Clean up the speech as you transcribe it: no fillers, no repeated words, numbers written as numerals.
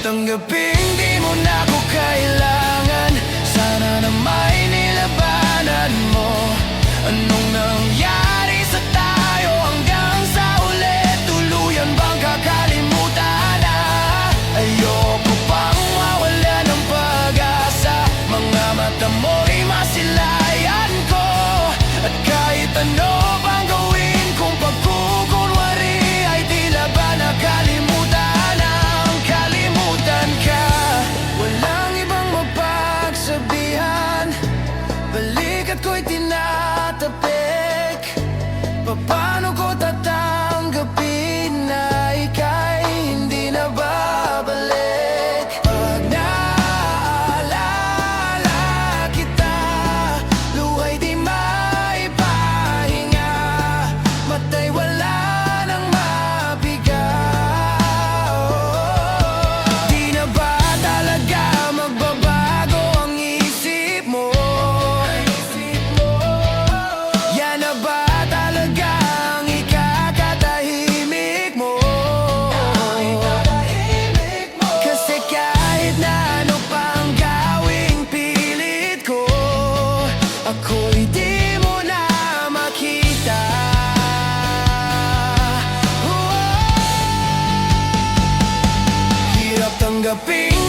tanggaping di mo na ako kailangan. Sana na may nilabanan mo. Anong nangyari sa tayo hanggang sa ulit? Tuluyan bang kakalimutan na? Ayoko pang mawala ng pag-asa. Mga mata mo'y masilayan ko. At kahit ano pang gawin kong pagkukunwari, ay tila ba nakalimutan ang kalimutan ka. Walang ibang mapagsabihan, balikat ko'y tinatapik. Paano ko tatanggapin na ika'y hindi na babalik? Pag naalala kita, luha'y di maipahinga, mata'y wala nang mapiga. Di na ba talaga magbabago ang isip mo? Yan na ba talaga ang ikakatahimik mo? Kasi kahit na ano pang gawing pilit ko, ako'y di mo na makita. Hirap tanggapin